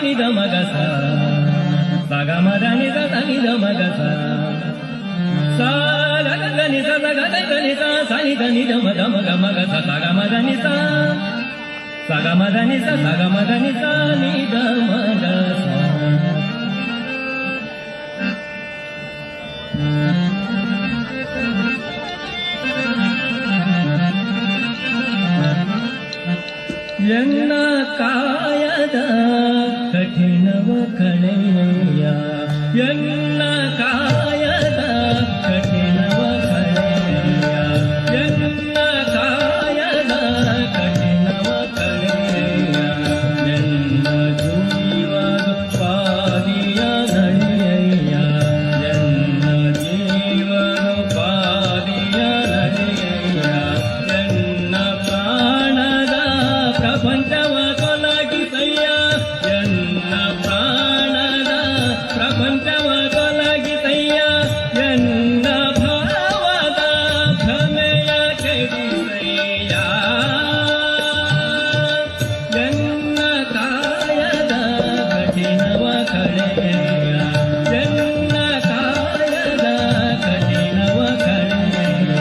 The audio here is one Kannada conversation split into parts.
ni da ma ga sa sa ga ma da ni sa ni da ma ga sa sa ga ga ni sa ga ga ni sa sa ni da ni da ma ga ma ga sa ga ma da ni sa ga ma da ni sa ga ma da ni sa ni da ma ga sa ಎನ್ನ ಕಾಯದ ಕಠಿಣವ ಕಳೆಯ ಎನ್ನ ಕಾಯದ ಕಠಿಣವ ಕಳೆಯ ಎನ್ನ ಕಾಯದ ಕಠಿಣವ ಕಳೆಯ ಎನ್ನ ಜೀವದ ಪಾದಿಯ ನಡೆಯ ಎನ್ನ ಜೀವದ ಪಾದಿಯ ನಡೆಯ ಎನ್ನ ಪ್ರಾಣದ ಪ್ರಪಂಚವ ಕೊಲಗಿಸಯ್ಯ ಎನ್ನ ಪ್ರಾಣದ ಪ್ರಪಂಚವ ಕೊಲಗಿಸಯ್ಯ ಎನ್ನ ಭಾವದ ಭ್ರಮೆಯ ಕೆಡಿಸಯ್ಯ ಎನ್ನ ಕಾಯದ ಕಠಿಣವ ಕಳೆಯ ಎನ್ನ ಕಾಯದ ಕಠಿಣವ ಕಳೆಯ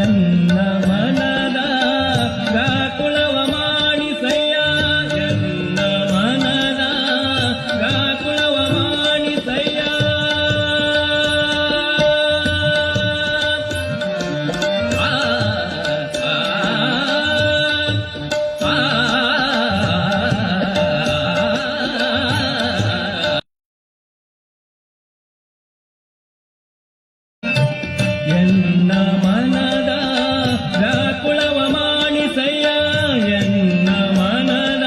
ಎನ್ನ ಮನದ ವ್ಯಾಕುಳವ ಮಾಡಿಸಯ್ಯ ಎನ್ನ ಮನದ ವ್ಯಾಕುಳವ ಮಾಡಿಸಯ್ಯ ಆ, ಆ, ಆ, ಎನ್ನ ಮನದ ವ್ಯಾಕುಳವ ಮಾಡಿಸಯ್ಯ ಎನ್ನ ಮನದ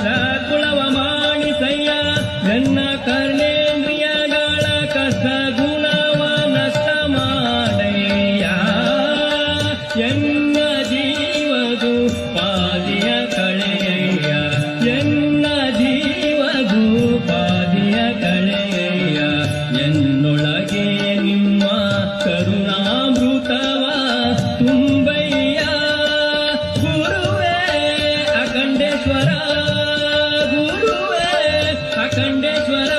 ವ್ಯಾಕುಳವ ಮಾಡಿಸಯ್ಯ ಎನ್ನ ಕರ್ಣೇಂದ್ರಿಯಗಳ ಕಷ್ಟ ಗುಣವ ನಷ್ಟ ಮಾಡಯ್ಯ ಎನ್ನ ಜೀವದು ಪಾದಿಯ ಕಳೆಯ ಎನ್ನ ಜೀವದು ಪಾದಿಯ ಕಳೆಯ ಎನ್ನೊಳಗೆ ನಿಮ್ಮ ಕರುಣಾಮೃತವ ತುಂಬಯ್ಯ ಗುರುವೇ ಅಖಂಡೇಶ್ವರ ಗುರುವೇ ಅಖಂಡೇಶ್ವರ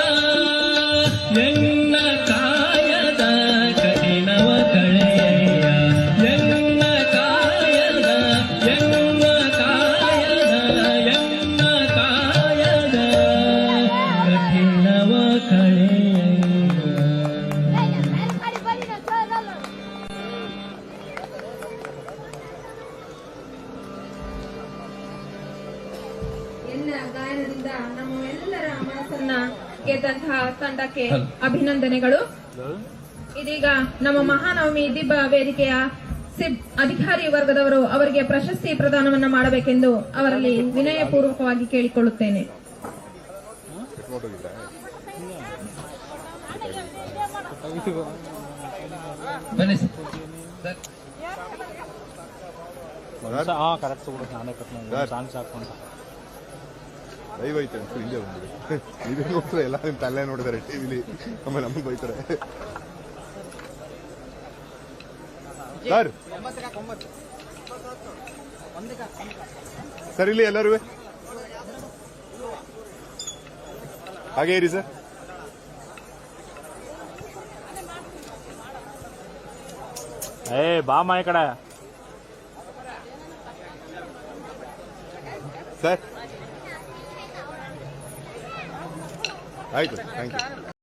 ಎನ್ನ ಕಾಯದ ಕಠಿಣವ ಕಳೆಯ ಎನ್ನ ಕಾಯದ ಎನ್ನ ಕಾಯದ ಎನ್ನ ಕಾಯದ ಕಠಿಣವ ಕಳೆಯ ಎಲ್ಲ ಗಾಯನದಿಂದ ನಮ್ಮ ಎಲ್ಲರ ಮನಸ್ಸನ್ನ ಗೆದ್ದಂತಹ ತಂಡಕ್ಕೆ ಅಭಿನಂದನೆಗಳು. ಇದೀಗ ನಮ್ಮ ಮಹಾನವಮಿ ದಿಬ್ಬ ವೇದಿಕೆಯ ಸಿಬ್ ಅಧಿಕಾರಿ ವರ್ಗದವರು ಅವರಿಗೆ ಪ್ರಶಸ್ತಿ ಪ್ರದಾನವನ್ನ ಮಾಡಬೇಕೆಂದು ಅವರಲ್ಲಿ ವಿನಯಪೂರ್ವಕವಾಗಿ ಕೇಳಿಕೊಳ್ಳುತ್ತೇನೆ. ಬನ್ನಿ ಸರ್. ಕರೆಕ್ಟ್ ನಾನೇ ಕಟ್ ಸಾಂಗ್ಸ್ ಹಾಕೊಂಡು ಲೈವ್ ಐತೆ ಅಂತ ಹಿಂದೆ ಬಂದಿದೆ ನೀವೇ ನೋಡ್ತಾರೆ ಎಲ್ಲ ನಿಮ್ಮ ತಲೆ ನೋಡಿದಾರೆ ಟಿವಿಲಿ ಆಮೇಲೆ ನಮಗೆ ಬೈತಾರೆ ಸರ್ ಸರ್ ಇಲ್ಲಿ ಎಲ್ಲರೂ ಹಾಗೆ ಇರಿ ಸರ್ ಬಾಮ ಈ ಕಡೆ ಸರ್ ಆಯ್ತು ಥ್ಯಾಂಕ್ ಯು